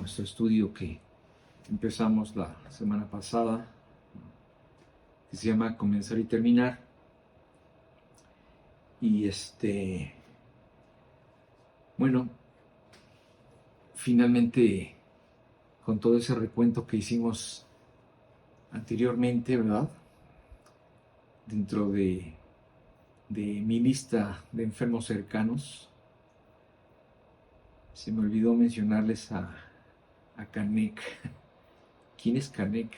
nuestro estudio que empezamos la semana pasada, que se llama Comenzar y Terminar. Y bueno, finalmente, con todo ese recuento que hicimos anteriormente, ¿verdad? Dentro de mi lista de enfermos cercanos, se me olvidó mencionarles a Canek. ¿Quién es Canek?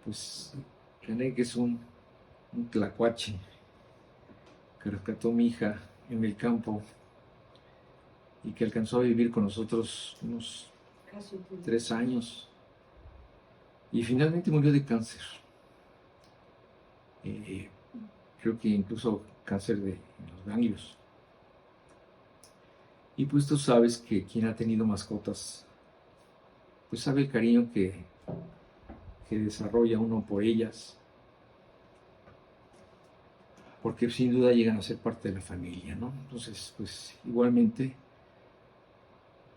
Pues Canek es un tlacuache que rescató a mi hija en el campo y que alcanzó a vivir con nosotros unos 3 años y finalmente murió de cáncer. Creo que incluso cáncer de los ganglios. Y pues tú sabes que quien ha tenido mascotas, pues sabe el cariño que desarrolla uno por ellas, porque sin duda llegan a ser parte de la familia, ¿no? Entonces, pues igualmente,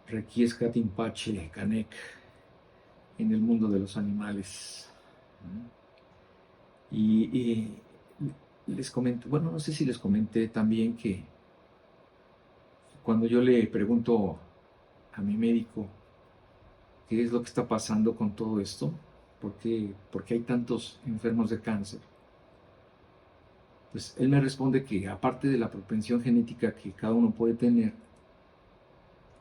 Requiescat in pace Canek en el mundo de los animales. Y les comento, bueno, no sé si les comenté también que cuando yo le pregunto a mi médico qué es lo que está pasando con todo esto, por qué hay tantos enfermos de cáncer, pues él me responde que aparte de la propensión genética que cada uno puede tener,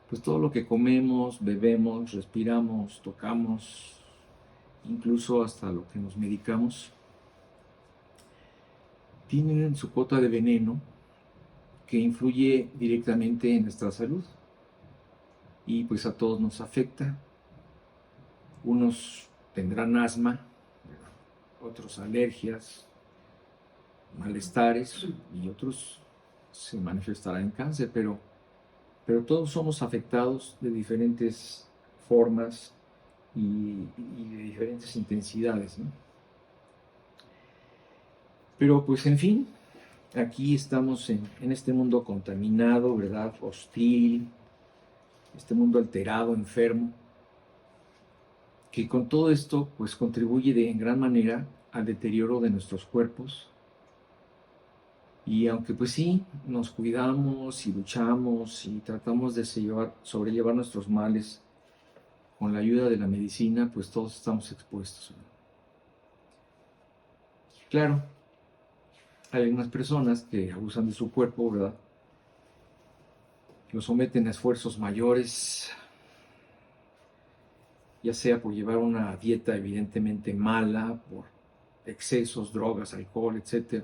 pues todo lo que comemos, bebemos, respiramos, tocamos, incluso hasta lo que nos medicamos, tienen su cuota de veneno que influye directamente en nuestra salud y pues a todos nos afecta. Unos tendrán asma, otros alergias, malestares y otros se manifestarán en cáncer, pero todos somos afectados de diferentes formas y de diferentes intensidades, ¿no? Pero pues en fin, aquí estamos en este mundo contaminado, ¿verdad? Hostil, este mundo alterado, enfermo, que con todo esto pues contribuye en gran manera al deterioro de nuestros cuerpos. Y aunque pues sí, nos cuidamos y luchamos y tratamos de sobrellevar nuestros males con la ayuda de la medicina, pues todos estamos expuestos. Claro, hay unas personas que abusan de su cuerpo, ¿verdad? Lo someten a esfuerzos mayores, ya sea por llevar una dieta evidentemente mala, por excesos, drogas, alcohol, etc.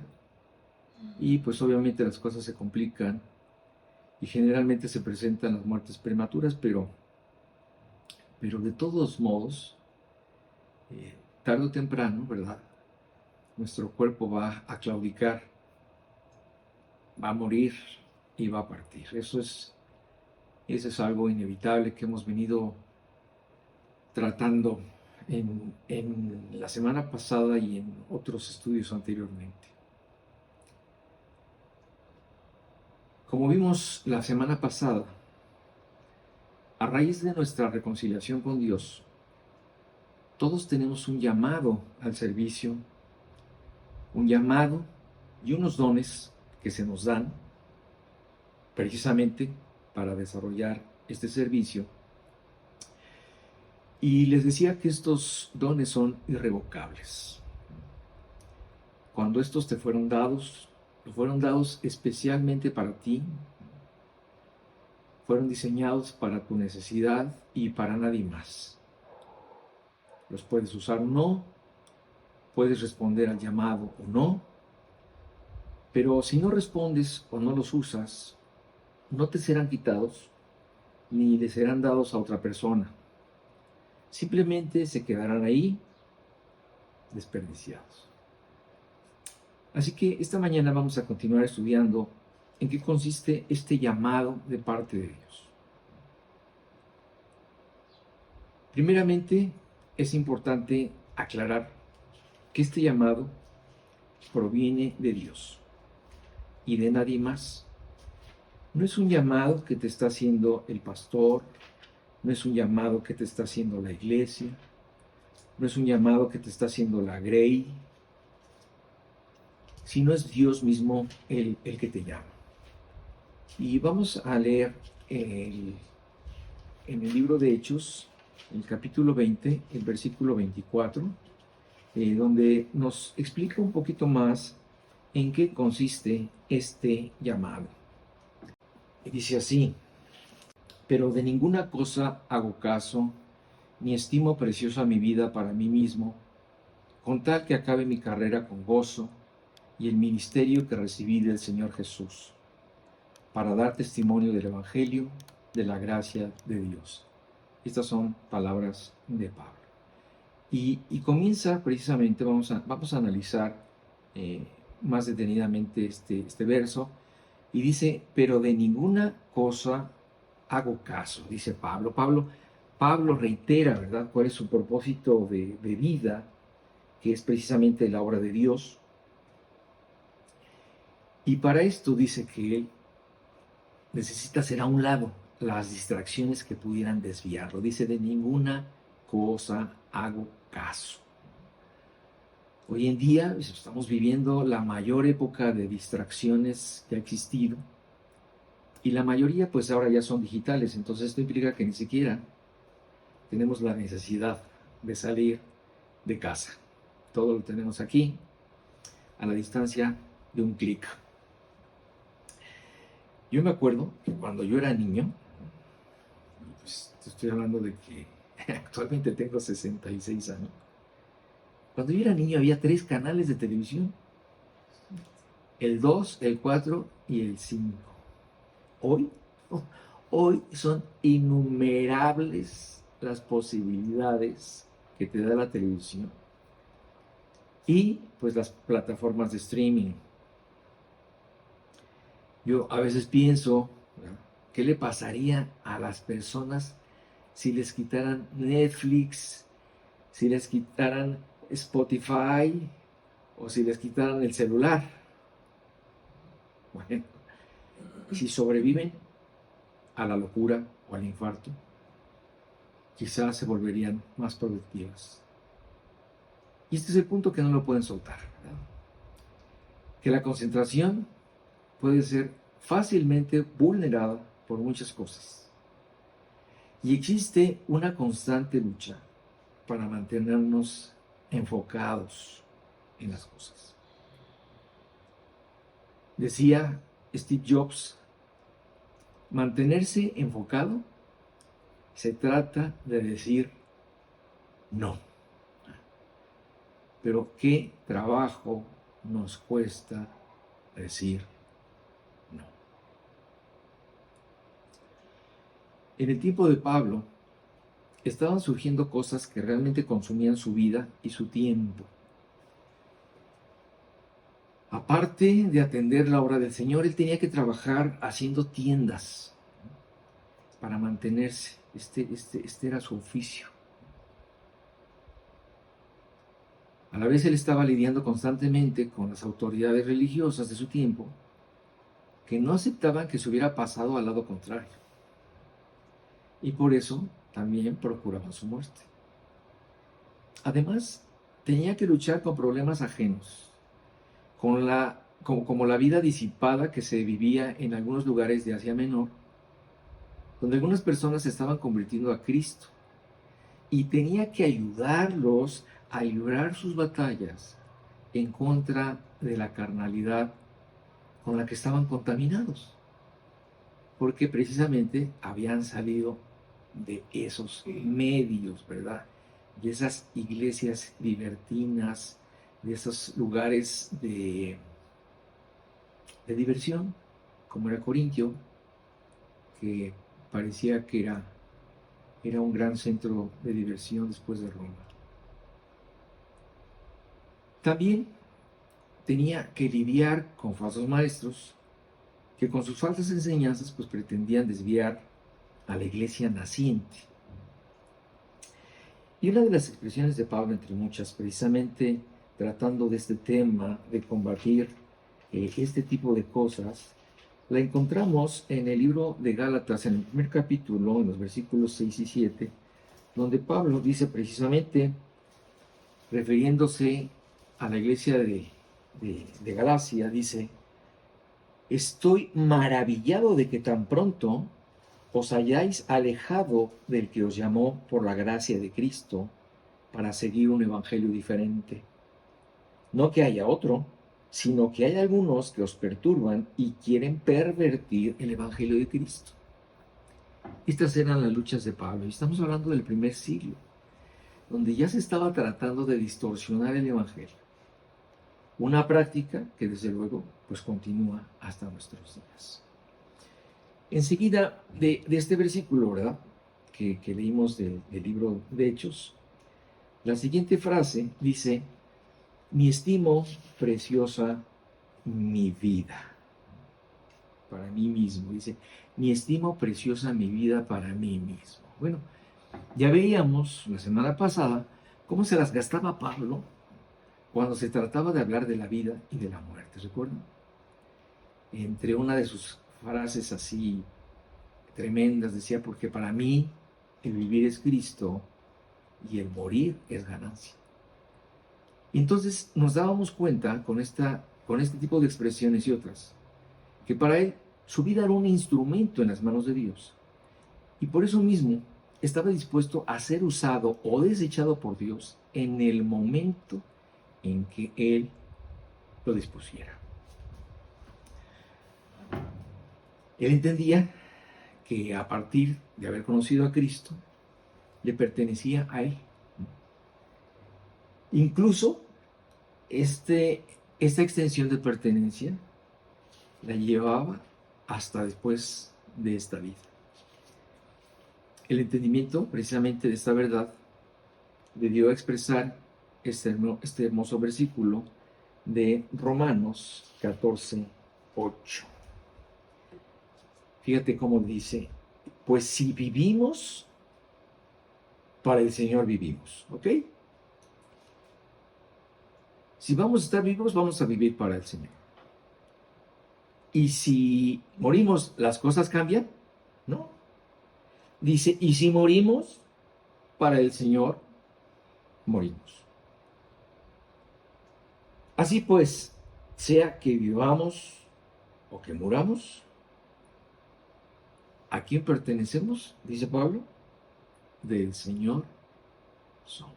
Y pues obviamente las cosas se complican y generalmente se presentan las muertes prematuras, pero de todos modos, tarde o temprano, ¿verdad? Nuestro cuerpo va a claudicar, va a morir y va a partir. Eso es algo inevitable que hemos venido tratando en la semana pasada y en otros estudios anteriormente. Como vimos la semana pasada, a raíz de nuestra reconciliación con Dios, todos tenemos un llamado al servicio, un llamado y unos dones que se nos dan precisamente para desarrollar este servicio. Y les decía que estos dones son irrevocables. Cuando estos te fueron dados especialmente para ti, fueron diseñados para tu necesidad y para nadie más. Los puedes usar o no, puedes responder al llamado o no, pero si no respondes o no los usas, no te serán quitados ni le serán dados a otra persona. Simplemente se quedarán ahí desperdiciados. Así que esta mañana vamos a continuar estudiando en qué consiste este llamado de parte de Dios. Primeramente, es importante aclarar que este llamado proviene de Dios y de nadie más. No es un llamado que te está haciendo el pastor, no es un llamado que te está haciendo la iglesia, no es un llamado que te está haciendo la Grey, sino es Dios mismo el que te llama. Y vamos a leer en el libro de Hechos, el capítulo 20, el versículo 24, donde nos explica un poquito más en qué consiste este llamado. Y dice así: pero de ninguna cosa hago caso, ni estimo preciosa mi vida para mí mismo, con tal que acabe mi carrera con gozo y el ministerio que recibí del Señor Jesús, para dar testimonio del Evangelio, de la gracia de Dios. Estas son palabras de Pablo. Y comienza precisamente, vamos a analizar más detenidamente este verso, y dice: pero de ninguna cosa hago caso, dice Pablo. Pablo reitera, ¿verdad?, cuál es su propósito de vida, que es precisamente la obra de Dios. Y para esto dice que él necesita hacer a un lado las distracciones que pudieran desviarlo. Dice: de ninguna cosa hago caso. Hoy en día estamos viviendo la mayor época de distracciones que ha existido, y la mayoría pues ahora ya son digitales. Entonces esto implica que ni siquiera tenemos la necesidad de salir de casa. Todo lo tenemos aquí, a la distancia de un clic. Yo me acuerdo que cuando yo era niño, pues te estoy hablando de que actualmente tengo 66 años, cuando yo era niño había 3 canales de televisión: el 2, el 4 y el 5. Hoy, hoy son innumerables las posibilidades que te da la televisión y pues las plataformas de streaming. Yo a veces pienso, ¿verdad?, ¿qué le pasaría a las personas si les quitaran Netflix, si les quitaran Spotify o si les quitaran el celular? Bueno, si sobreviven a la locura o al infarto, quizás se volverían más productivas. Y este es el punto que no lo pueden soltar, ¿verdad? Que la concentración puede ser fácilmente vulnerada por muchas cosas. Y existe una constante lucha para mantenernos enfocados en las cosas. Decía Steve Jobs: mantenerse enfocado se trata de decir no. Pero qué trabajo nos cuesta decir no. En el tiempo de Pablo estaban surgiendo cosas que realmente consumían su vida y su tiempo. Aparte de atender la obra del Señor, él tenía que trabajar haciendo tiendas para mantenerse. Este era su oficio. A la vez él estaba lidiando constantemente con las autoridades religiosas de su tiempo, que no aceptaban que se hubiera pasado al lado contrario. Y por eso también procuraban su muerte. Además, tenía que luchar con problemas ajenos, como la vida disipada que se vivía en algunos lugares de Asia Menor, donde algunas personas se estaban convirtiendo a Cristo, y tenía que ayudarlos a librar sus batallas en contra de la carnalidad con la que estaban contaminados, porque precisamente habían salido de esos medios, ¿verdad?, de esas iglesias libertinas, de esos lugares de diversión, como era Corintio, que parecía que era un gran centro de diversión después de Roma. También tenía que lidiar con falsos maestros que con sus falsas enseñanzas pues pretendían desviar a la iglesia naciente. Y una de las expresiones de Pablo, entre muchas, precisamente tratando de este tema, de combatir este tipo de cosas, La encontramos en el libro de Gálatas, en el primer capítulo, en los versículos 6 y 7, donde Pablo dice precisamente, refiriéndose a la iglesia de Galacia, dice: estoy maravillado de que tan pronto os hayáis alejado del que os llamó por la gracia de Cristo para seguir un evangelio diferente. No que haya otro, sino que hay algunos que os perturban y quieren pervertir el evangelio de Cristo. Estas eran las luchas de Pablo, y estamos hablando del primer siglo, donde ya se estaba tratando de distorsionar el evangelio. Una práctica que desde luego pues continúa hasta nuestros días. Enseguida de este versículo, ¿verdad?, que leímos del libro de Hechos, la siguiente frase dice: mi estimo preciosa mi vida para mí mismo. Dice: mi estimo preciosa mi vida para mí mismo. Bueno, ya veíamos la semana pasada cómo se las gastaba Pablo cuando se trataba de hablar de la vida y de la muerte, ¿recuerdan? Entre una de sus frases así tremendas decía: porque para mí el vivir es Cristo y el morir es ganancia. Y entonces nos dábamos cuenta con este tipo de expresiones y otras, que para él su vida era un instrumento en las manos de Dios. Y por eso mismo estaba dispuesto a ser usado o desechado por Dios en el momento en que Él lo dispusiera. Él entendía que a partir de haber conocido a Cristo, le pertenecía a Él. Incluso esta extensión de pertenencia la llevaba hasta después de esta vida. El entendimiento precisamente de esta verdad le dio a expresar este hermoso versículo de Romanos 14:8. Fíjate cómo dice: pues si vivimos, para el Señor vivimos, ¿ok? Si vamos a estar vivos, vamos a vivir para el Señor. Y si morimos, ¿las cosas cambian? No. Dice: y si morimos, para el Señor morimos. Así pues, sea que vivamos o que muramos, ¿a quién pertenecemos? Dice Pablo: del Señor somos.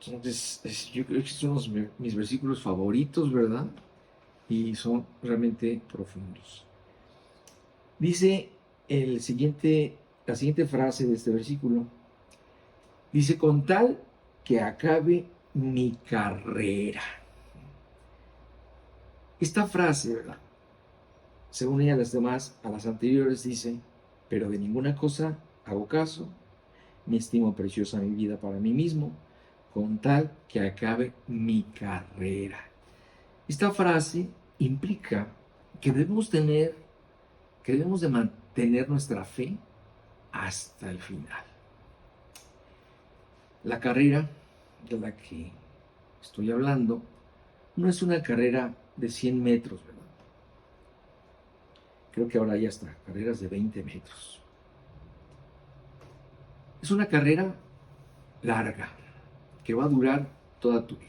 Entonces, yo creo que son mis versículos favoritos, ¿verdad? Y son realmente profundos. Dice la siguiente frase de este versículo, dice: con tal que acabe mi carrera. Esta frase, ¿verdad?, se une a las demás, a las anteriores, dice: pero de ninguna cosa hago caso, me estimo preciosa mi vida para mí mismo, con tal que acabe mi carrera. Esta frase implica que debemos de mantener nuestra fe hasta el final. La carrera de la que estoy hablando no es una carrera de 100 metros, ¿verdad? Creo que ahora hay hasta carreras de 20 metros. Es una carrera larga que va a durar toda tu vida.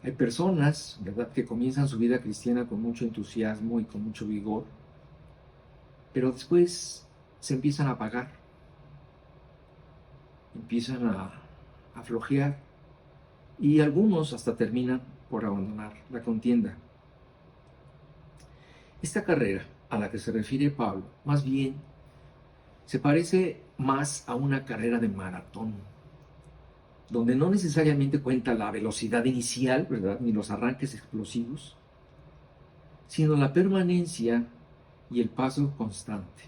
Hay personas, ¿verdad?, que comienzan su vida cristiana con mucho entusiasmo y con mucho vigor, pero después se empiezan a apagar, empiezan a flojear, y algunos hasta terminan por abandonar la contienda. Esta carrera a la que se refiere Pablo, más bien, se parece más a una carrera de maratón, donde no necesariamente cuenta la velocidad inicial, ¿verdad?, ni los arranques explosivos, sino la permanencia y el paso constante.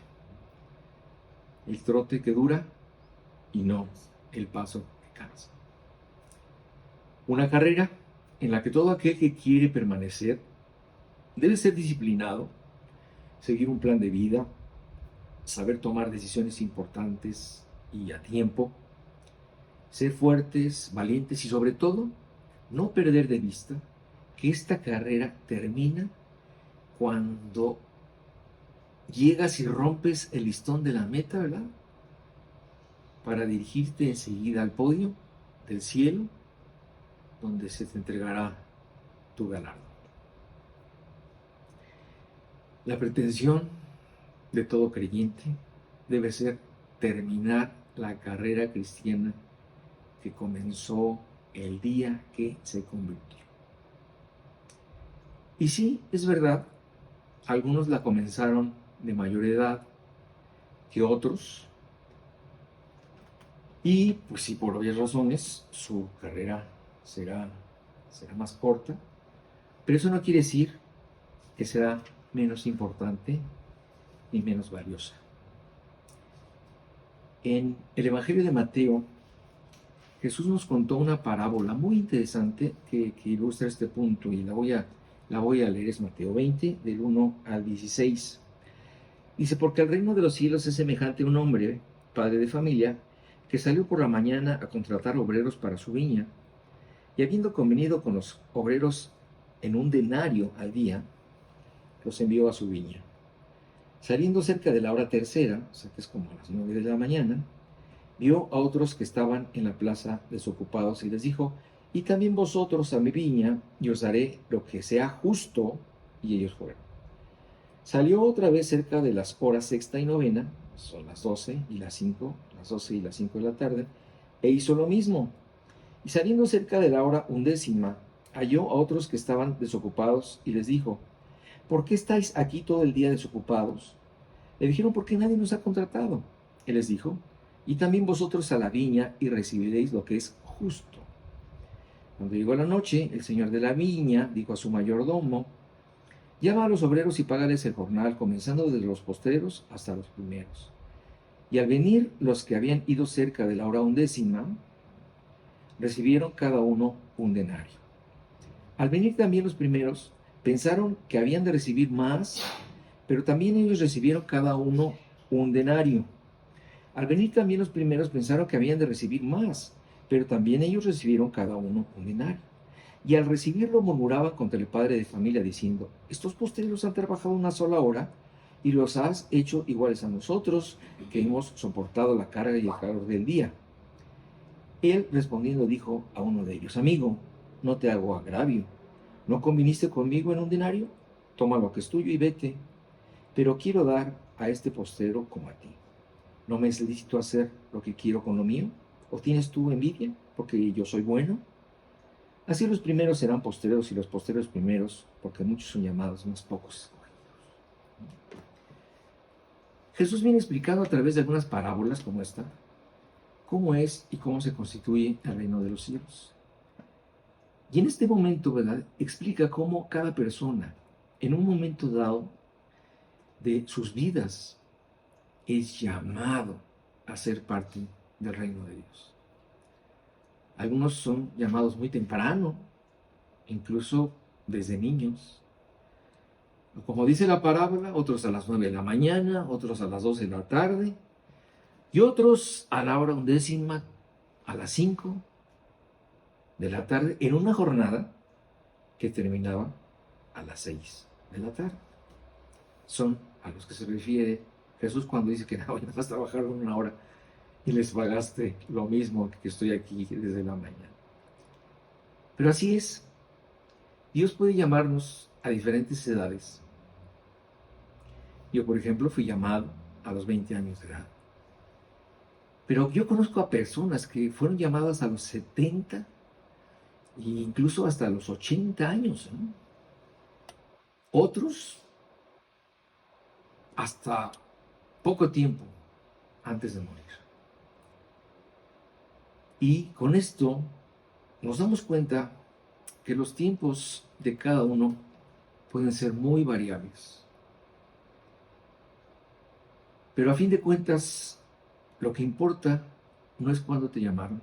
El trote que dura y no el paso que cansa. Una carrera en la que todo aquel que quiere permanecer debe ser disciplinado, seguir un plan de vida, saber tomar decisiones importantes y a tiempo, ser fuertes, valientes y sobre todo no perder de vista que esta carrera termina cuando llegas y rompes el listón de la meta, ¿verdad? Para dirigirte enseguida al podio del cielo, donde se te entregará tu galardón. La pretensión de todo creyente debe ser terminar la carrera cristiana que comenzó el día que se convirtió. Y sí, es verdad, algunos la comenzaron de mayor edad que otros, y pues sí, por obvias razones, su carrera será más corta, pero eso no quiere decir que será menos importante ni menos valiosa. En el Evangelio de Mateo, Jesús nos contó una parábola muy interesante que ilustra este punto, y la voy a leer. Es Mateo 20, del 1 al 16. Dice: porque el reino de los cielos es semejante a un hombre, padre de familia, que salió por la mañana a contratar obreros para su viña, y habiendo convenido con los obreros en un denario al día, los envió a su viña. Saliendo cerca de la hora tercera, o sea que es como a las 9 de la mañana, vio a otros que estaban en la plaza desocupados y les dijo: y también vosotros a mi viña, y os daré lo que sea justo. Y ellos fueron. Salió otra vez cerca de las horas sexta y novena, son las 12 y las 5, las 12 y las 5 de la tarde, e hizo lo mismo. Y saliendo cerca de la hora undécima, halló a otros que estaban desocupados y les dijo: ¿por qué estáis aquí todo el día desocupados? Le dijeron: porque nadie nos ha contratado. Él les dijo: y también vosotros a la viña, y recibiréis lo que es justo. Cuando llegó la noche, el señor de la viña dijo a su mayordomo: llama a los obreros y págales el jornal, comenzando desde los postreros hasta los primeros. Y al venir los que habían ido cerca de la hora undécima, recibieron cada uno un denario. Al venir también los primeros, pensaron que habían de recibir más, pero también ellos recibieron cada uno un denario. Al venir también los primeros, pensaron que habían de recibir más, pero también ellos recibieron cada uno un denario. Y al recibirlo murmuraban contra el padre de familia, diciendo: estos postreros han trabajado una sola hora y los has hecho iguales a nosotros, que hemos soportado la carga y el calor del día. Él respondiendo dijo a uno de ellos: amigo, no te hago agravio. ¿No conviniste conmigo en un denario? Toma lo que es tuyo y vete. Pero quiero dar a este postrero como a ti. ¿No me es lícito hacer lo que quiero con lo mío? ¿O tienes tú envidia porque yo soy bueno? Así los primeros serán postreros y los postreros primeros, porque muchos son llamados, más pocos escogidos. Jesús viene explicando a través de algunas parábolas como esta, cómo es y cómo se constituye el reino de los cielos. Y en este momento, ¿verdad?, explica cómo cada persona, en un momento dado de sus vidas, es llamado a ser parte del reino de Dios. Algunos son llamados muy temprano, incluso desde niños. Como dice la parábola, otros a las 9 de la mañana, otros a las 12 de la tarde, y otros a la hora undécima, a las 5 de la tarde, en una jornada que terminaba a las 6 de la tarde. Son a los que se refiere Jesús cuando dice que no, ya vas a trabajar una hora y les pagaste lo mismo que estoy aquí desde la mañana. Pero así es. Dios puede llamarnos a diferentes edades. Yo, por ejemplo, fui llamado a los 20 años de edad. Pero yo conozco a personas que fueron llamadas a los 70 e incluso hasta los 80 años, ¿no? Otros hasta poco tiempo antes de morir. Y con esto nos damos cuenta que los tiempos de cada uno pueden ser muy variables. Pero a fin de cuentas, lo que importa no es cuándo te llamaron,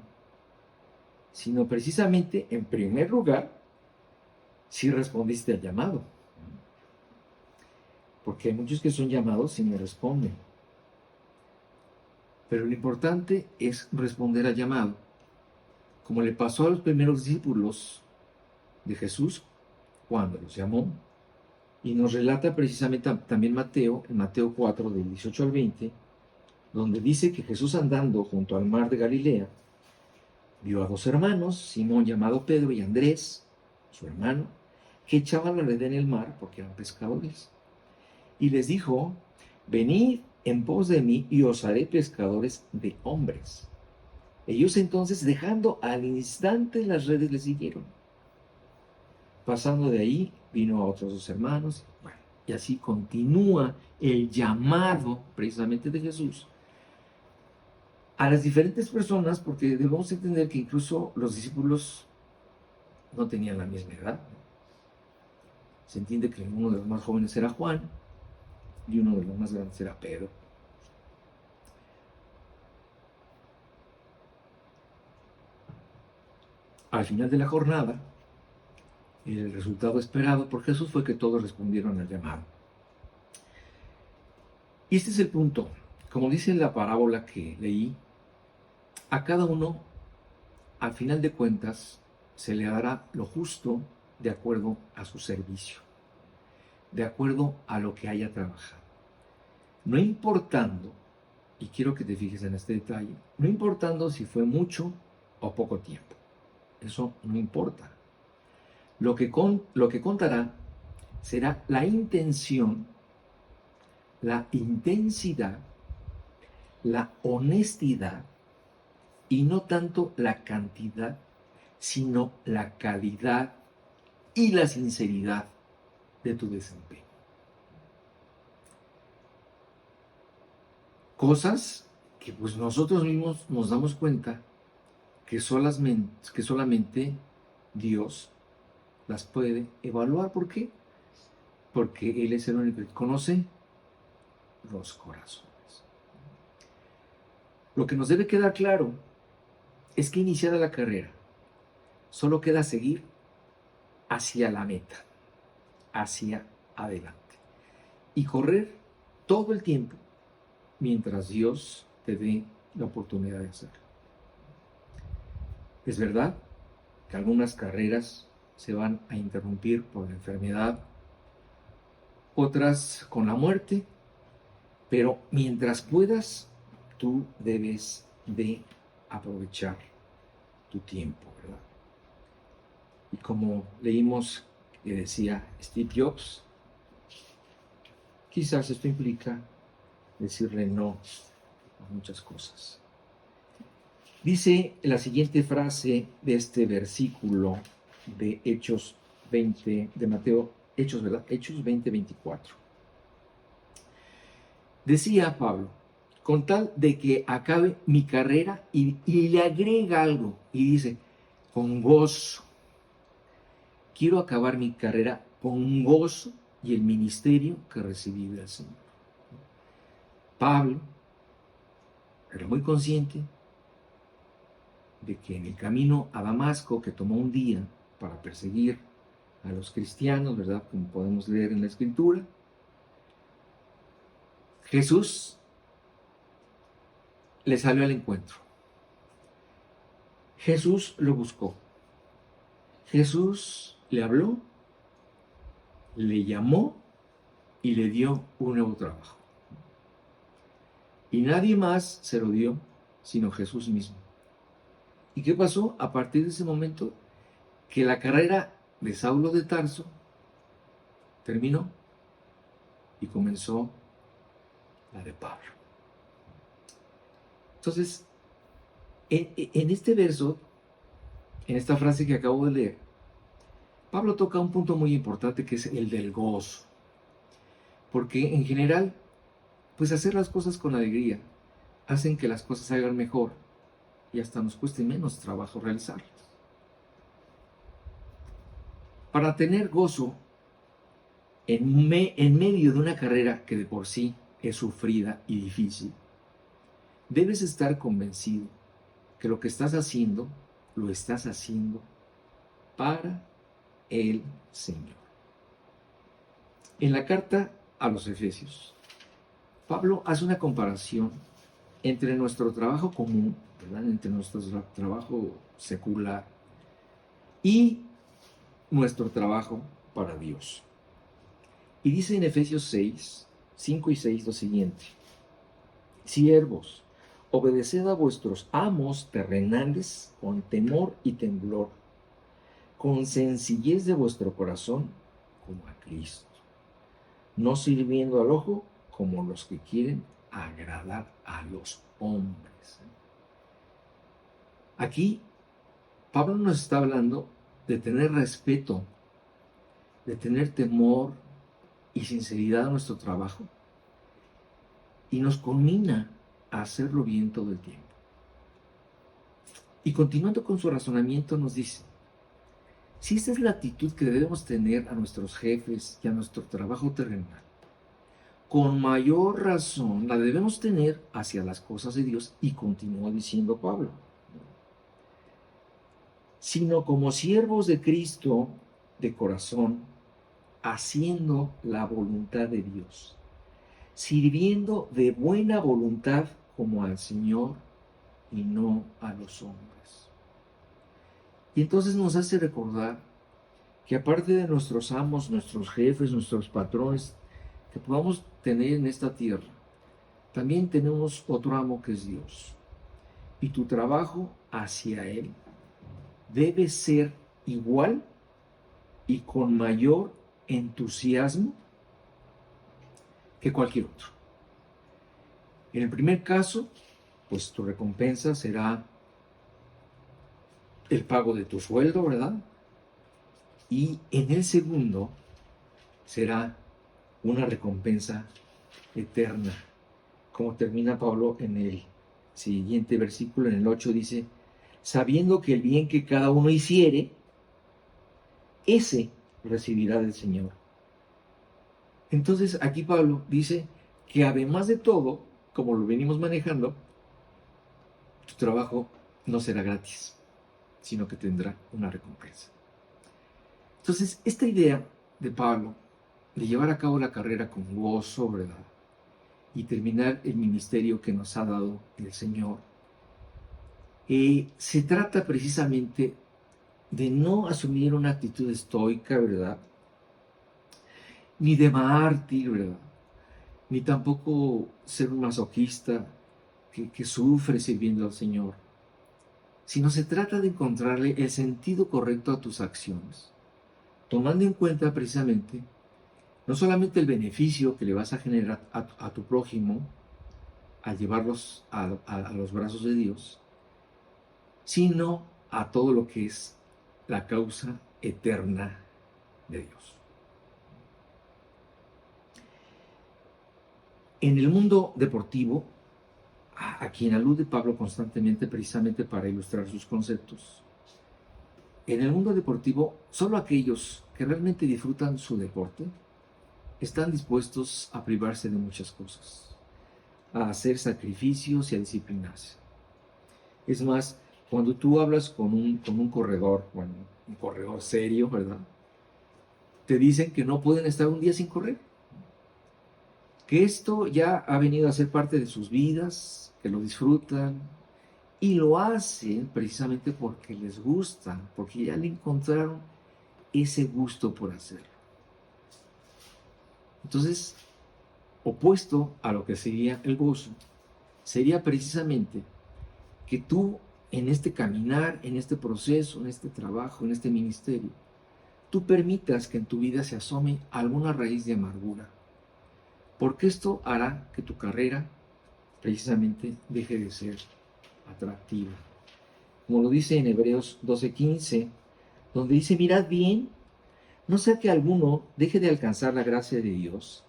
sino precisamente, en primer lugar, si respondiste al llamado. Porque hay muchos que son llamados y no responden. Pero lo importante es responder al llamado, como le pasó a los primeros discípulos de Jesús cuando los llamó. Y nos relata precisamente también Mateo, en Mateo 4, del 18 al 20, donde dice que Jesús andando junto al mar de Galilea, vio a dos hermanos, Simón llamado Pedro y Andrés, su hermano, que echaban la red en el mar porque eran pescadores. Y les dijo, venid en pos de mí y os haré pescadores de hombres. Ellos entonces, dejando al instante las redes, le siguieron. Pasando de ahí, vino a otros dos hermanos. Bueno, y así continúa el llamado precisamente de Jesús a las diferentes personas, porque debemos entender que incluso los discípulos no tenían la misma edad. Se entiende que uno de los más jóvenes era Juan y uno de los más grandes era Pedro. Al final de la jornada, el resultado esperado por Jesús fue que todos respondieron al llamado. Y este es el punto. Como dice la parábola que leí, a cada uno, al final de cuentas, se le dará lo justo de acuerdo a su servicio, de acuerdo a lo que haya trabajado. No importando, y quiero que te fijes en este detalle, no importando si fue mucho o poco tiempo. Eso no importa. Lo que contará será la intención, la intensidad, la honestidad y no tanto la cantidad, sino la calidad y la sinceridad de tu desempeño. Cosas que pues nosotros mismos nos damos cuenta que solamente Dios las puede evaluar. ¿Por qué? Porque Él es el único que conoce los corazones. Lo que nos debe quedar claro es que iniciada la carrera, solo queda seguir hacia la meta, hacia adelante, y correr todo el tiempo mientras Dios te dé la oportunidad de hacerlo. Es verdad que algunas carreras se van a interrumpir por la enfermedad, otras con la muerte, pero mientras puedas, tú debes de aprovechar tu tiempo, ¿verdad? Y como leímos que decía Steve Jobs, quizás esto implica decirle no a muchas cosas. Dice la siguiente frase de este versículo de Hechos 20, de Mateo, Hechos, ¿verdad? Hechos 20, 24. Decía Pablo, con tal de que acabe mi carrera, y le agrega algo, y dice, con gozo. Quiero acabar mi carrera con gozo y el ministerio que recibí del Señor. Pablo era muy consciente de que en el camino a Damasco, que tomó un día para perseguir a los cristianos, ¿verdad? Como podemos leer en la Escritura, Jesús le salió al encuentro. Jesús lo buscó. Jesús le habló, le llamó y le dio un nuevo trabajo. Y nadie más se lo dio sino Jesús mismo. ¿Y qué pasó? A partir de ese momento, que la carrera de Saulo de Tarso terminó y comenzó la de Pablo. Entonces, en este verso, en esta frase que acabo de leer, Pablo toca un punto muy importante, que es el del gozo. Porque en general, pues hacer las cosas con alegría hacen que las cosas salgan mejor y hasta nos cueste menos trabajo realizarlas. Para tener gozo en medio de una carrera que de por sí es sufrida y difícil, debes estar convencido que lo que estás haciendo, lo estás haciendo para el Señor. En la carta a los Efesios, Pablo hace una comparación entre nuestro trabajo común, ¿verdad? Entre nuestro trabajo secular y nuestro trabajo para Dios. Y dice en Efesios 6, 5 y 6 lo siguiente: siervos, obedeced a vuestros amos terrenales con temor y temblor, con sencillez de vuestro corazón, como a Cristo, no sirviendo al ojo como los que quieren agradar a los hombres. Aquí Pablo nos está hablando de tener respeto, de tener temor y sinceridad a nuestro trabajo, y nos conmina a hacerlo bien todo el tiempo. Y continuando con su razonamiento nos dice: si esta es la actitud que debemos tener a nuestros jefes y a nuestro trabajo terrenal, con mayor razón la debemos tener hacia las cosas de Dios. Y continúa diciendo Pablo: sino como siervos de Cristo de corazón, haciendo la voluntad de Dios, sirviendo de buena voluntad como al Señor y no a los hombres. Y entonces nos hace recordar que aparte de nuestros amos, nuestros jefes, nuestros patrones que podamos tener en esta tierra, también tenemos otro amo que es Dios. Y tu trabajo hacia Él debe ser igual y con mayor entusiasmo que cualquier otro. En el primer caso, pues tu recompensa será el pago de tu sueldo, ¿verdad? Y en el segundo será una recompensa eterna. Como termina Pablo en el siguiente versículo, en el 8, dice: sabiendo que el bien que cada uno hiciere, ese recibirá del Señor. Entonces aquí Pablo dice que además de todo, como lo venimos manejando, tu trabajo no será gratis, sino que tendrá una recompensa. Entonces, esta idea de Pablo de llevar a cabo la carrera con gozo, ¿verdad?, y terminar el ministerio que nos ha dado el Señor, se trata precisamente de no asumir una actitud estoica, ¿verdad?, ni de mártir, ¿verdad?, ni tampoco ser un masoquista que sufre sirviendo al Señor, sino se trata de encontrarle el sentido correcto a tus acciones, tomando en cuenta precisamente no solamente el beneficio que le vas a generar a tu prójimo al llevarlos a los brazos de Dios, sino a todo lo que es la causa eterna de Dios. En el mundo deportivo, a quien alude Pablo constantemente precisamente para ilustrar sus conceptos, en el mundo deportivo, solo aquellos que realmente disfrutan su deporte están dispuestos a privarse de muchas cosas, a hacer sacrificios y a disciplinarse. Es más, cuando tú hablas con un corredor, bueno, un corredor serio, ¿verdad?, te dicen que no pueden estar un día sin correr, que esto ya ha venido a ser parte de sus vidas, que lo disfrutan y lo hacen precisamente porque les gusta, porque ya le encontraron ese gusto por hacerlo. Entonces, opuesto a lo que sería el gozo, sería precisamente que tú en este caminar, en este proceso, en este trabajo, en este ministerio, tú permitas que en tu vida se asome alguna raíz de amargura, porque esto hará que tu carrera precisamente deje de ser atractiva. Como lo dice en Hebreos 12:15, donde dice: mirad bien, no sea que alguno deje de alcanzar la gracia de Dios,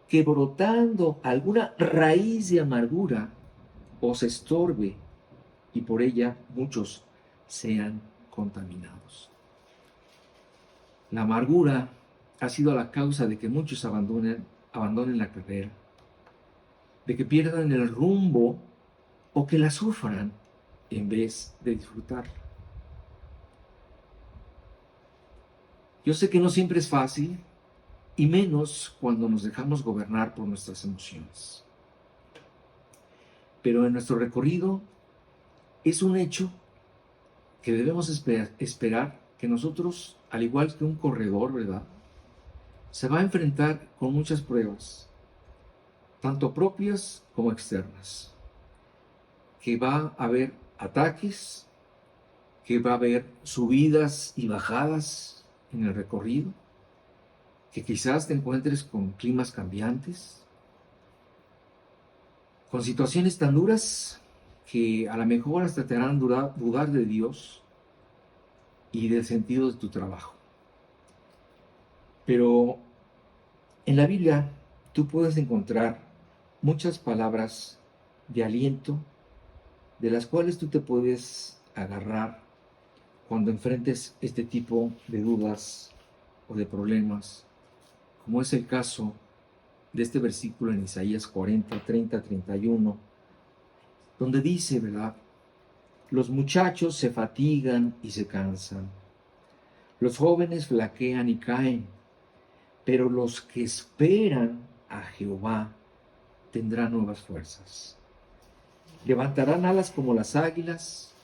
que brotando alguna raíz de amargura os estorbe y por ella muchos sean contaminados. La amargura ha sido la causa de que muchos abandonen la carrera, de que pierdan el rumbo o que la sufran en vez de disfrutarla. Yo sé que no siempre es fácil, y menos cuando nos dejamos gobernar por nuestras emociones. Pero en nuestro recorrido es un hecho que debemos esperar que nosotros, al igual que un corredor, ¿verdad?, se va a enfrentar con muchas pruebas, tanto propias como externas, que va a haber ataques, que va a haber subidas y bajadas en el recorrido, que quizás te encuentres con climas cambiantes, con situaciones tan duras que a lo mejor hasta te harán dudar de Dios y del sentido de tu trabajo. Pero en la Biblia tú puedes encontrar muchas palabras de aliento de las cuales tú te puedes agarrar cuando enfrentes este tipo de dudas o de problemas, como es el caso de este versículo en Isaías 40, 30, 31, donde dice, ¿verdad? Los muchachos se fatigan y se cansan, los jóvenes flaquean y caen, pero los que esperan a Jehová tendrán nuevas fuerzas. Levantarán alas como las águilas,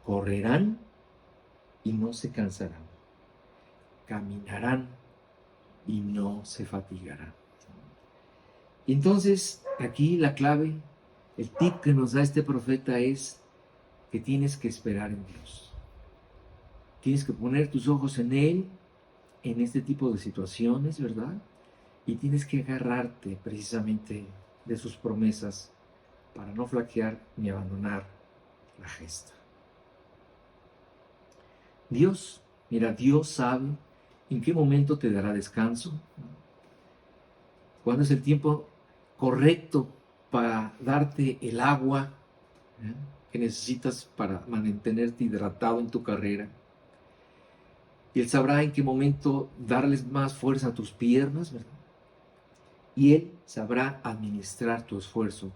correrán y no se cansarán, caminarán y no se fatigarán. Entonces, aquí la clave, el tip que nos da este profeta es que tienes que esperar en Dios. Tienes que poner tus ojos en Él, en este tipo de situaciones, ¿verdad? Y tienes que agarrarte precisamente de sus promesas para no flaquear ni abandonar la gesta. Dios, mira, Dios sabe en qué momento te dará descanso, cuándo es el tiempo correcto para darte el agua que necesitas para mantenerte hidratado en tu carrera. Y Él sabrá en qué momento darles más fuerza a tus piernas, ¿verdad? Y Él sabrá administrar tu esfuerzo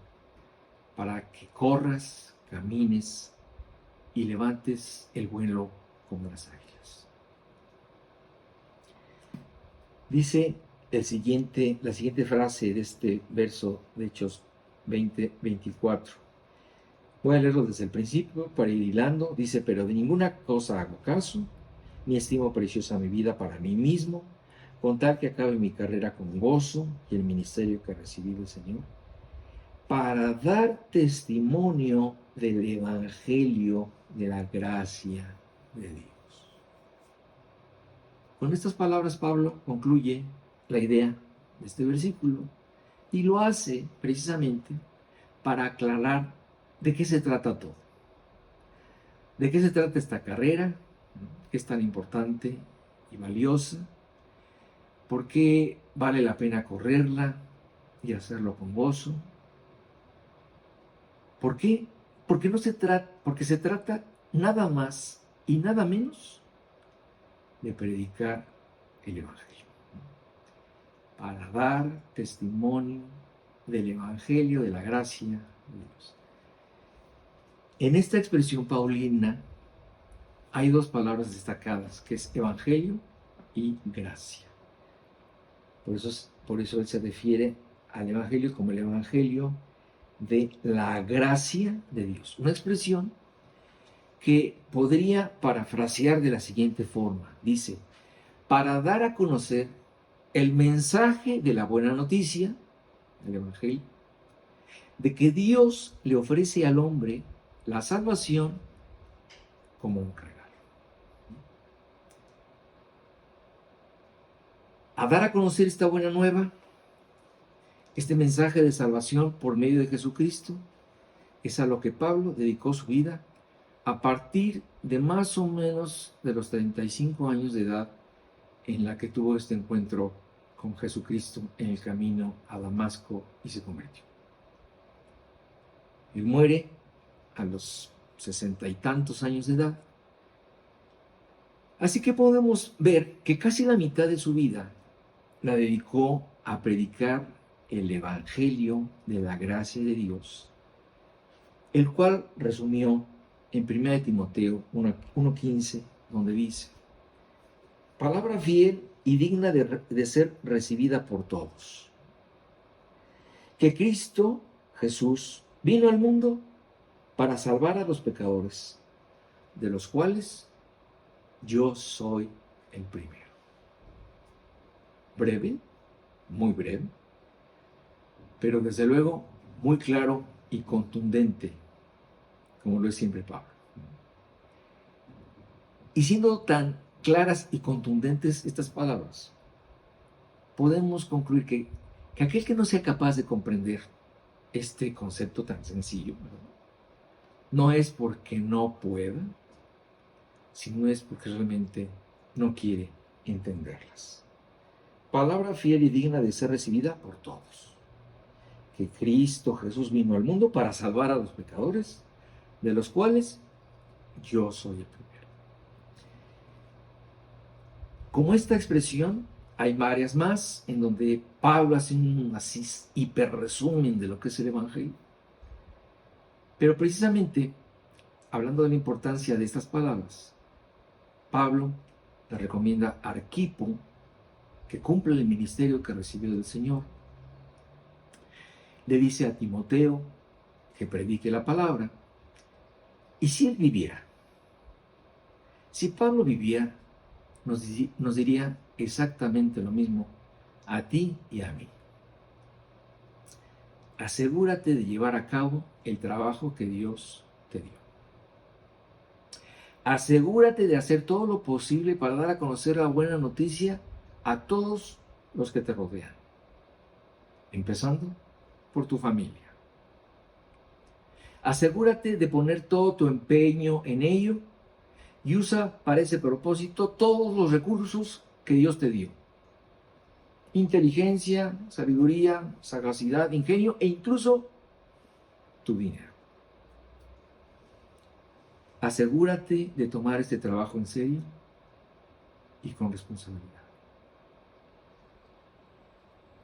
para que corras, camines y levantes el vuelo como las águilas. Dice la siguiente frase de este verso de Hechos 20:24. Voy a leerlo desde el principio para ir hilando. Dice, pero de ninguna cosa hago caso, ni estimo preciosa mi vida para mí mismo, con tal que acabe mi carrera con gozo y el ministerio que recibí del Señor, para dar testimonio del Evangelio de la gracia de Dios. Con estas palabras Pablo concluye la idea de este versículo y lo hace precisamente para aclarar de qué se trata todo. ¿De qué se trata esta carrera? ¿Qué es tan importante y valiosa? ¿Por qué vale la pena correrla y hacerlo con gozo? ¿Por qué? Porque se trata nada más y nada menos de predicar el Evangelio. Para dar testimonio del Evangelio, de la gracia de Dios. En esta expresión paulina hay dos palabras destacadas, que es Evangelio y gracia. Por eso él se refiere al Evangelio como el Evangelio de la gracia de Dios. Una expresión que podría parafrasear de la siguiente forma. Dice, para dar a conocer el mensaje de la buena noticia, el Evangelio, de que Dios le ofrece al hombre la salvación como un regalo. A dar a conocer esta buena nueva, este mensaje de salvación por medio de Jesucristo, es a lo que Pablo dedicó su vida a partir de más o menos de los 35 años de edad en la que tuvo este encuentro con Jesucristo en el camino a Damasco y se convirtió. Él muere a los 60 y tantos años de edad. Así que podemos ver que casi la mitad de su vida la dedicó a predicar el Evangelio de la gracia de Dios, el cual resumió en 1 Timoteo 1:15, donde dice, palabra fiel y digna de ser recibida por todos, que Cristo Jesús vino al mundo para salvar a los pecadores, de los cuales yo soy el primero. Breve, muy breve, pero desde luego muy claro y contundente, como lo es siempre Pablo. Y siendo tan claras y contundentes estas palabras, podemos concluir que aquel que no sea capaz de comprender este concepto tan sencillo, ¿verdad?, no es porque no pueda, sino es porque realmente no quiere entenderlas. Palabra fiel y digna de ser recibida por todos. Que Cristo Jesús vino al mundo para salvar a los pecadores, de los cuales yo soy el primero. Como esta expresión, hay varias más en donde Pablo hace un así hiperresumen de lo que es el Evangelio. Pero precisamente, hablando de la importancia de estas palabras, Pablo le recomienda a Arquipo que cumpla el ministerio que recibió del Señor. Le dice a Timoteo que predique la palabra. Y si él viviera, si Pablo viviera, nos diría exactamente lo mismo a ti y a mí. Asegúrate de llevar a cabo el trabajo que Dios te dio. Asegúrate de hacer todo lo posible para dar a conocer la buena noticia a todos los que te rodean, empezando por tu familia. Asegúrate de poner todo tu empeño en ello y usa para ese propósito todos los recursos que Dios te dio. Inteligencia, sabiduría, sagacidad, ingenio e incluso tu dinero. Asegúrate de tomar este trabajo en serio y con responsabilidad.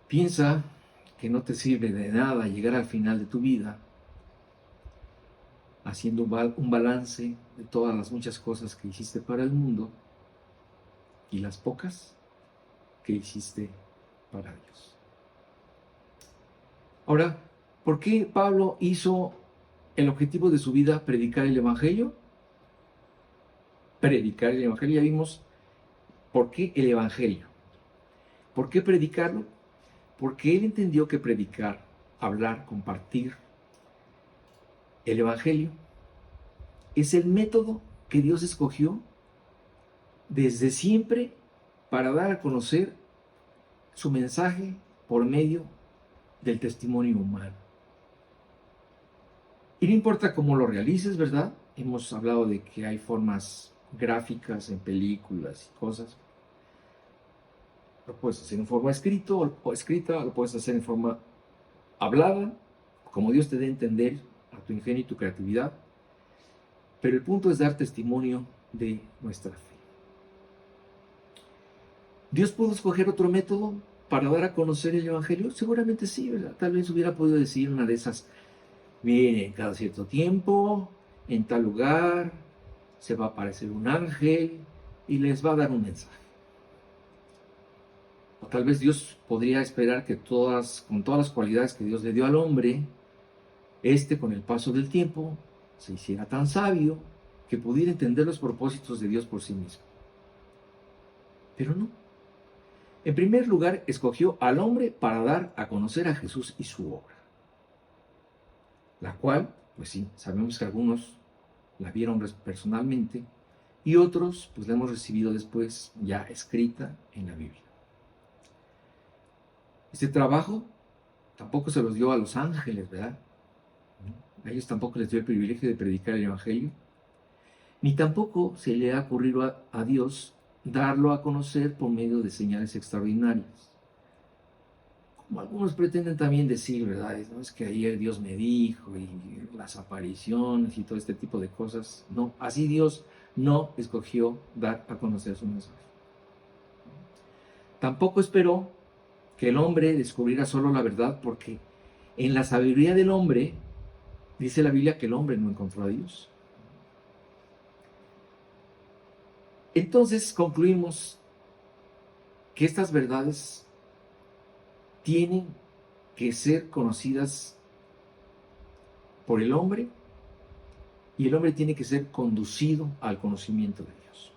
Piensa que no te sirve de nada llegar al final de tu vida haciendo un balance de todas las muchas cosas que hiciste para el mundo y las pocas que hiciste para Dios. Ahora, ¿por qué Pablo hizo el objetivo de su vida predicar el Evangelio? Predicar el Evangelio, ya vimos por qué el Evangelio. ¿Por qué predicarlo? Porque él entendió que predicar, hablar, compartir el Evangelio es el método que Dios escogió desde siempre para dar a conocer su mensaje por medio del testimonio humano. Y no importa cómo lo realices, ¿verdad? Hemos hablado de que hay formas gráficas en películas y cosas. Lo puedes hacer en forma escrita, lo puedes hacer en forma hablada, como Dios te dé a entender, a tu ingenio y tu creatividad. Pero el punto es dar testimonio de nuestra fe. ¿Dios pudo escoger otro método para dar a conocer el Evangelio? Seguramente sí, ¿verdad? Tal vez hubiera podido decir una de esas: miren, cada cierto tiempo, en tal lugar, se va a aparecer un ángel y les va a dar un mensaje. O tal vez Dios podría esperar que con todas las cualidades que Dios le dio al hombre, con el paso del tiempo, se hiciera tan sabio que pudiera entender los propósitos de Dios por sí mismo. Pero no. En primer lugar, escogió al hombre para dar a conocer a Jesús y su obra, la cual, pues sí, sabemos que algunos la vieron personalmente y otros, pues la hemos recibido después ya escrita en la Biblia. Este trabajo tampoco se los dio a los ángeles, ¿verdad? A ellos tampoco les dio el privilegio de predicar el Evangelio, ni tampoco se le ha ocurrido a Dios darlo a conocer por medio de señales extraordinarias. Como algunos pretenden también decir, ¿verdad? ¿No? Es que ayer Dios me dijo, y las apariciones y todo este tipo de cosas. No, así Dios no escogió dar a conocer su mensaje. Tampoco esperó que el hombre descubriera solo la verdad, porque en la sabiduría del hombre, dice la Biblia que el hombre no encontró a Dios. Entonces concluimos que estas verdades tienen que ser conocidas por el hombre y el hombre tiene que ser conducido al conocimiento de Dios.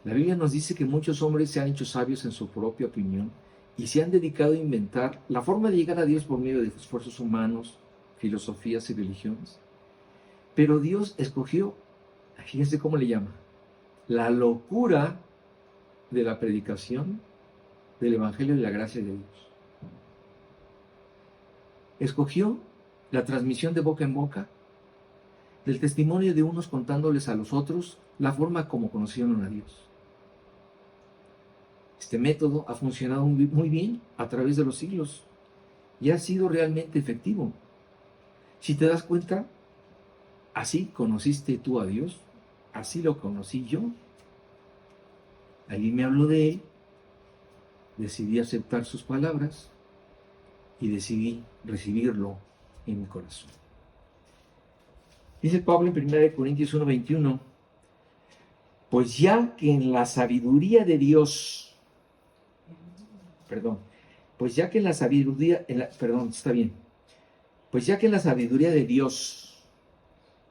La Biblia nos dice que muchos hombres se han hecho sabios en su propia opinión y se han dedicado a inventar la forma de llegar a Dios por medio de esfuerzos humanos, filosofías y religiones. Pero Dios escogió, fíjense cómo le llama, la locura de la predicación del Evangelio de la gracia de Dios. Escogió la transmisión de boca en boca, del testimonio de unos contándoles a los otros la forma como conocieron a Dios. Este método ha funcionado muy bien a través de los siglos y ha sido realmente efectivo. Si te das cuenta, así conociste tú a Dios, así lo conocí yo. Alguien me habló de Él, decidí aceptar sus palabras y decidí recibirlo en mi corazón. Dice Pablo en 1 Corintios 1:21, pues ya que en la sabiduría de Dios, pues ya que en la sabiduría, pues ya que en la sabiduría de Dios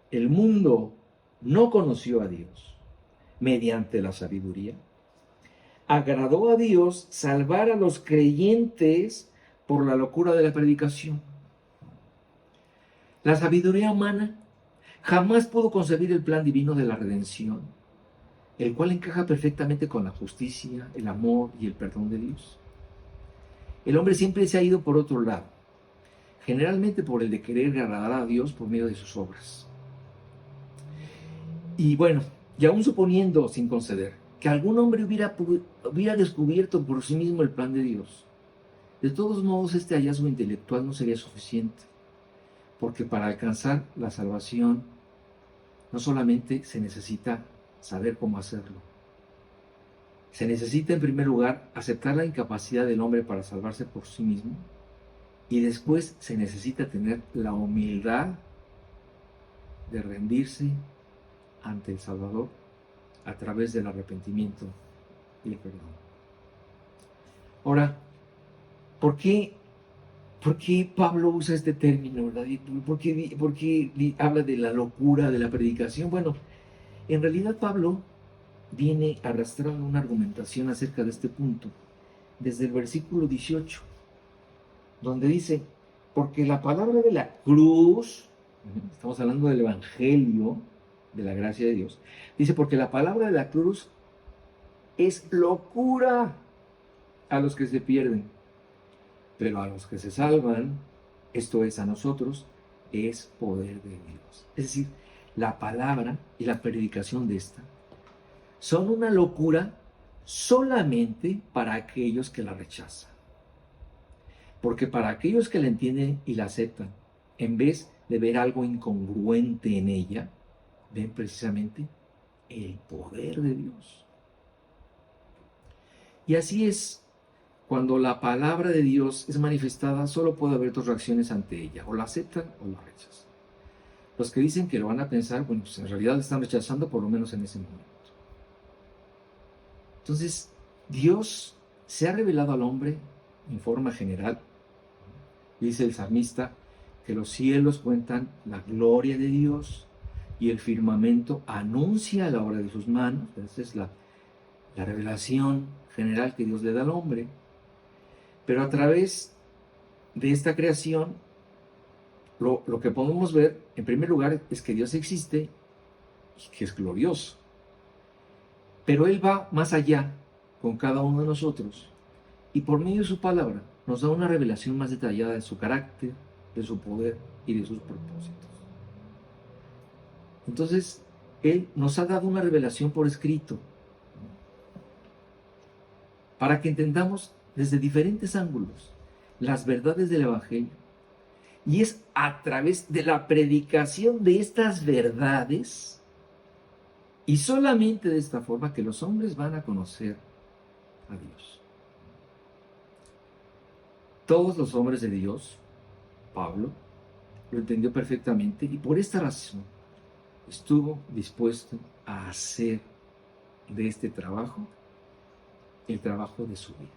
el mundo no conoció a Dios mediante la sabiduría, agradó a Dios salvar a los creyentes por la locura de la predicación. La sabiduría humana jamás pudo concebir el plan divino de la redención, el cual encaja perfectamente con la justicia, el amor y el perdón de Dios. El hombre siempre se ha ido por otro lado, generalmente por el de querer agradar a Dios por medio de sus obras. Y bueno, y aún suponiendo, sin conceder, que algún hombre hubiera descubierto por sí mismo el plan de Dios, de todos modos este hallazgo intelectual no sería suficiente, porque para alcanzar la salvación no solamente se necesita saber cómo hacerlo, se necesita en primer lugar aceptar la incapacidad del hombre para salvarse por sí mismo, y después se necesita tener la humildad de rendirse ante el Salvador a través del arrepentimiento y el perdón. Ahora, ¿por qué Pablo usa este término, verdad? ¿Por qué habla de la locura de la predicación? Bueno, en realidad Pablo viene arrastrando una argumentación acerca de este punto desde el versículo 18, donde dice, porque la palabra de la cruz, estamos hablando del Evangelio de la gracia de Dios, dice, porque la palabra de la cruz es locura a los que se pierden, pero a los que se salvan, esto es a nosotros, es poder de Dios. Es decir, la palabra y la predicación de esta son una locura solamente para aquellos que la rechazan. Porque para aquellos que la entienden y la aceptan, en vez de ver algo incongruente en ella, ven precisamente el poder de Dios. Y así es, cuando la palabra de Dios es manifestada, solo puede haber dos reacciones ante ella, o la aceptan o la rechazan. Los que dicen que lo van a pensar, bueno, pues en realidad la están rechazando por lo menos en ese momento. Entonces, Dios se ha revelado al hombre en forma general. Dice el salmista que los cielos cuentan la gloria de Dios y el firmamento anuncia la obra de sus manos. Esa es la revelación general que Dios le da al hombre. Pero a través de esta creación, lo que podemos ver, en primer lugar, es que Dios existe y que es glorioso. Pero Él va más allá con cada uno de nosotros y por medio de su palabra nos da una revelación más detallada de su carácter, de su poder y de sus propósitos. Entonces, Él nos ha dado una revelación por escrito para que entendamos desde diferentes ángulos las verdades del Evangelio. Y es a través de la predicación de estas verdades y solamente de esta forma que los hombres van a conocer a Dios. Todos los hombres de Dios, Pablo, lo entendió perfectamente y por esta razón estuvo dispuesto a hacer de este trabajo el trabajo de su vida.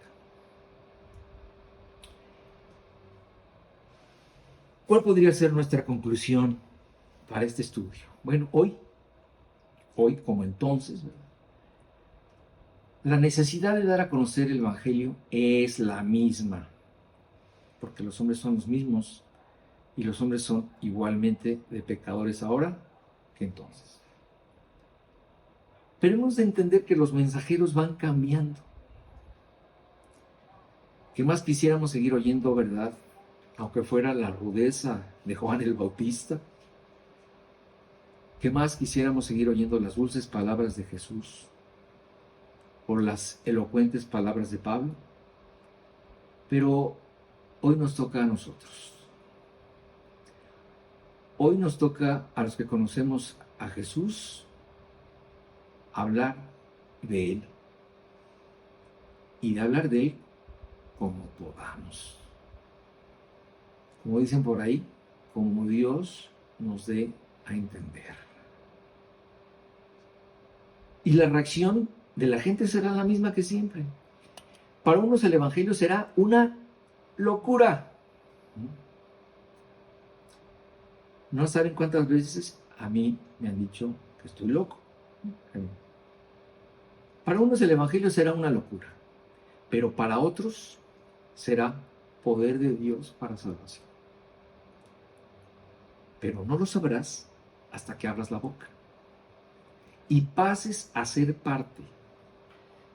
¿Cuál podría ser nuestra conclusión para este estudio? Bueno, hoy como entonces, ¿verdad? La necesidad de dar a conocer el Evangelio es la misma, porque los hombres son los mismos y los hombres son igualmente de pecadores ahora que entonces. Pero hemos de entender que los mensajeros van cambiando. ¿Qué más quisiéramos seguir oyendo verdad, aunque fuera la rudeza de Juan el Bautista? ¿Qué más quisiéramos seguir oyendo las dulces palabras de Jesús o las elocuentes palabras de Pablo? Pero hoy nos toca a nosotros. Hoy nos toca a los que conocemos a Jesús hablar de Él y de hablar de Él como podamos. Como dicen por ahí, como Dios nos dé a entender. Y la reacción de la gente será la misma que siempre. Para unos el Evangelio será una locura. No saben cuántas veces a mí me han dicho que estoy loco. Para unos el Evangelio será una locura, pero para otros será poder de Dios para salvación. Pero no lo sabrás hasta que abras la boca y pases a ser parte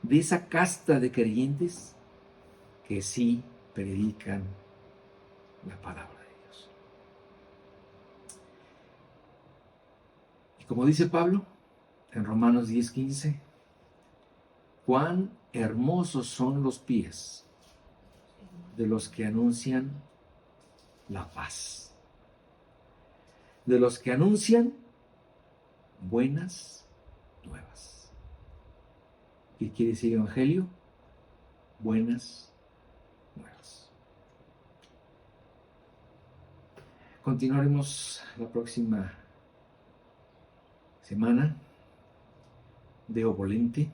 de esa casta de creyentes que sí predican la palabra de Dios. Y como dice Pablo en Romanos 10:15, cuán hermosos son los pies de los que anuncian la paz, de los que anuncian buenas nuevas. ¿Qué quiere decir evangelio? Buenas nuevas. Continuaremos la próxima semana. Deo volente.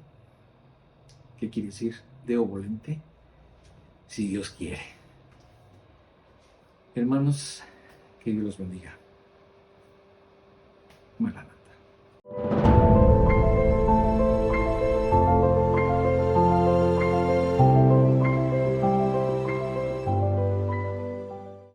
¿Qué quiere decir Deo volente? Si Dios quiere. Hermanos, que Dios los bendiga. Maranatha.